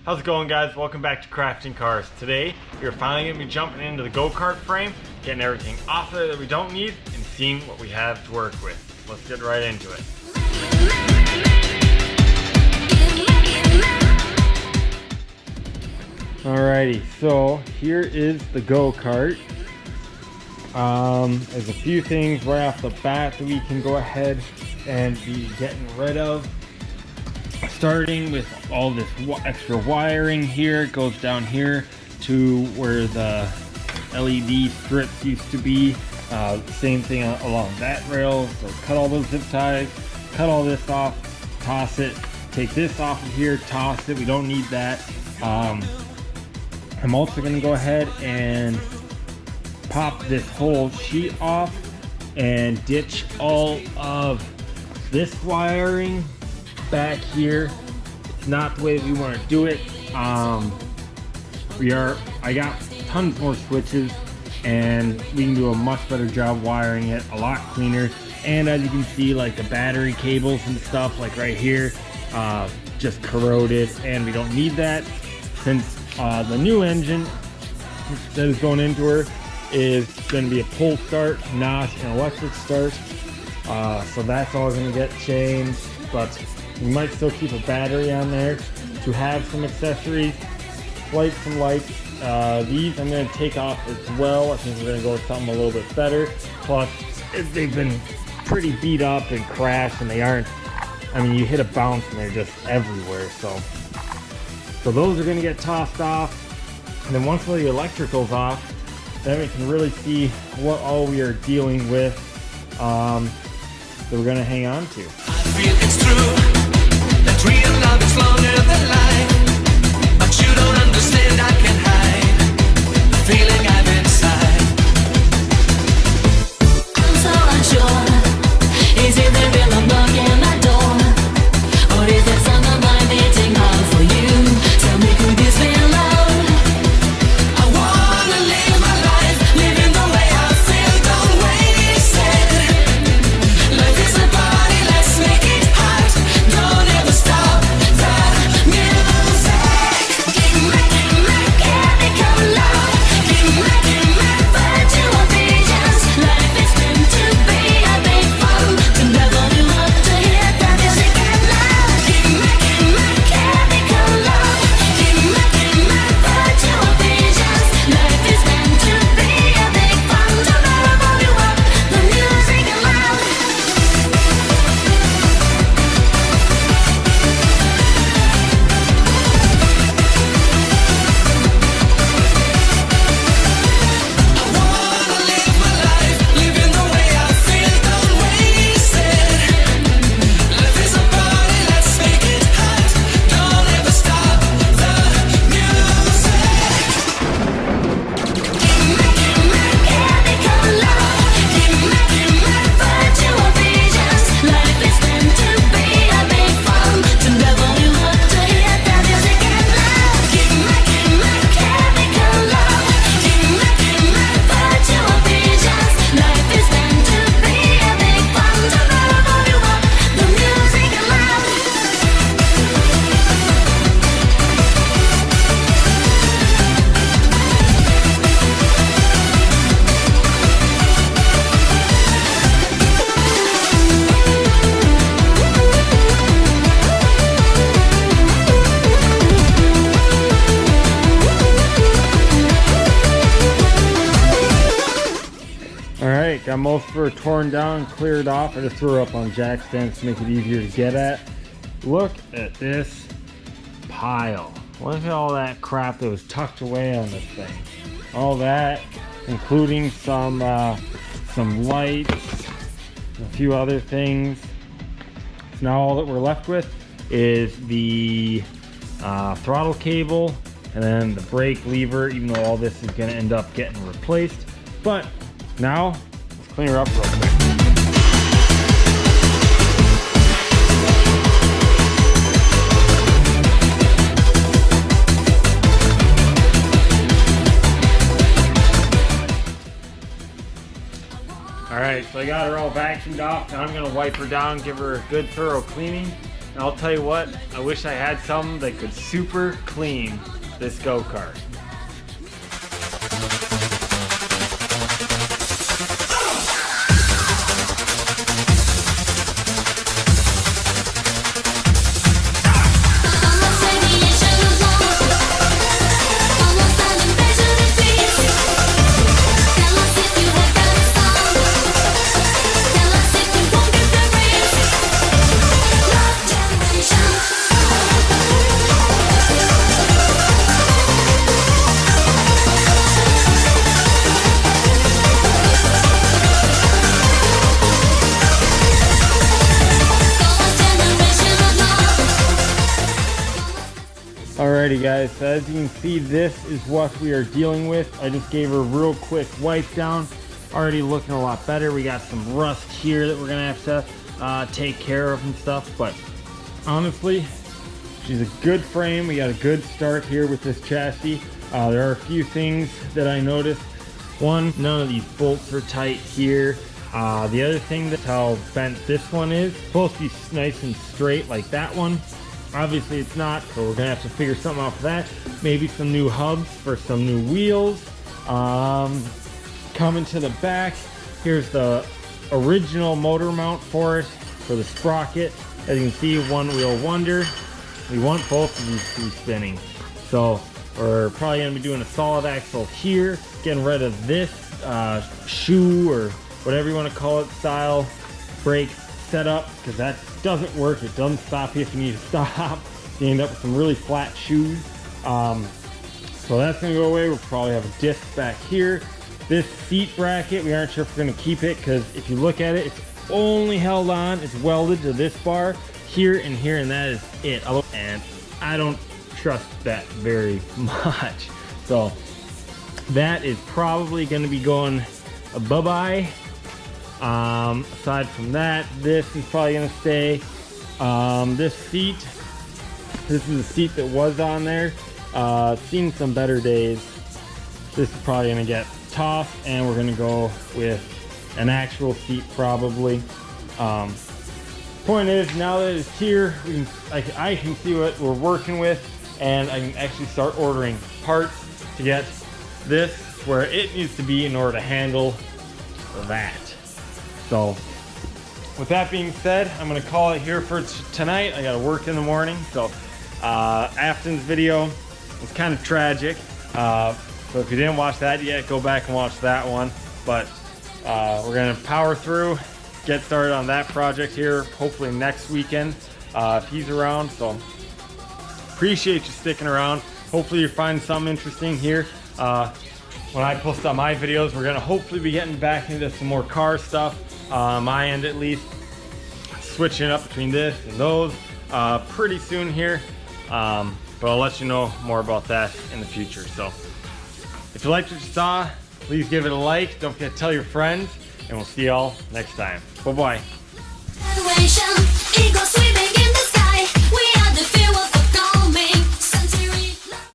How's it going, guys? Welcome back to Crafting Cars. Today, we're finally going to be jumping into the go-kart frame, getting everything off of it that we don't need, and seeing what we have to work with. Let's get right into it. Alrighty, so here is the go-kart. There's a few things right off the bat that we can go ahead and be getting rid of. Starting with all this extra wiring here. It goes down here to where the LED strips used to be. Same thing along that rail. So cut all those zip ties, cut all this off, toss it, take this off of here, toss it. We don't need that. I'm also going to go ahead and pop this whole sheet off and ditch all of this wiring back here. It's not the way that we want to do it. I got tons more switches and we can do a much better job wiring it, a lot cleaner. And as you can see, like the battery cables and stuff, like right here, just corroded, and we don't need that since the new engine that is going into her is going to be a pull start, not an electric start. So that's all going to get changed, but we might still keep a battery on there to have some accessories, like some lights. These I'm going to take off as well. I think we're going to go with something a little bit better. Plus, they've been pretty beat up and crashed, and they aren't, I mean, you hit a bounce and they're just everywhere. So those are going to get tossed off. And then once all the electrical's off, then we can really see what all we are dealing with that we're going to hang on to. I feel it's true. Real love is longer than life, but you don't understand. I can hide the feeling I've inside. I'm so unsure. Is it the real love knocking my door, or is it some of my beating hard for you? Tell me, could this be love? I wanna live my life, living the way I feel. Don't waste it. Life is a party, let's make it hot. Don't ever stop the music. Give me chemical love. Give me virtual visions. Life is meant to be a big fun. To never do up to hear the music and love. Give me chemical love. Give me virtual visions. Life is meant to be a big fun. To never do up the music and love. Alright, got most of her torn down, cleared off. I just threw her up on jack stands to make it easier to get at. Look at this pile. Look at all that crap that was tucked away on this thing. All that, including some lights, a few other things. So now all that we're left with is the throttle cable and then the brake lever, even though all this is going to end up getting replaced. But now, let's clean her up real quick. Alright, so I got her all vacuumed off. Now I'm going to wipe her down, give her a good thorough cleaning, And I'll tell you what, I wish I had something that could super clean this go-kart. Alrighty guys, so as you can see, this is what we are dealing with. I just gave her a real quick wipe down. Already looking a lot better. We got some rust here that we're gonna have to take care of and stuff, but honestly, she's a good frame. We got a good start here with this chassis. There are a few things that I noticed. One, none of these bolts are tight here. The other thing, that's how bent this one is. It's supposed to be nice and straight like that one. Obviously it's not, so we're gonna have to figure something out for that. Maybe some new hubs for some new wheels. Coming to the back, here's the original motor mount for it, for the sprocket. As you can see, one wheel wonder. We want both of these to be spinning. So we're probably gonna be doing a solid axle here, getting rid of this shoe or whatever you wanna call it, style brake setup, because that doesn't work. It doesn't stop you if you need to stop. You end up with some really flat shoes. So that's gonna go away. We'll probably have a disc back here. This seat bracket, we aren't sure if we're gonna keep it, because if you look at it, it's only held on, it's welded to this bar here, and that is it. And I don't trust that very much. So that is probably gonna be going bye-bye. Aside from that, this is probably gonna stay. This seat, this is the seat that was on there. Seen some better days. This is probably gonna get tossed, and we're gonna go with an actual seat probably. Point is, now that it's here, I can see what we're working with, and I can actually start ordering parts to get this where it needs to be in order to handle that. So with that being said, I'm gonna call it here for tonight. I gotta work in the morning. So Afton's video was kind of tragic. So if you didn't watch that yet, go back and watch that one. But we're gonna power through, get started on that project here, hopefully next weekend, if he's around. So appreciate you sticking around. Hopefully you're finding something interesting here. When I post on my videos, we're gonna hopefully be getting back into some more car stuff. My end at least, switching up between this and those pretty soon here, but I'll let you know more about that in the future. So if you liked what you saw, please give it a like, don't forget to tell your friends, and we'll see y'all next time. Bye bye.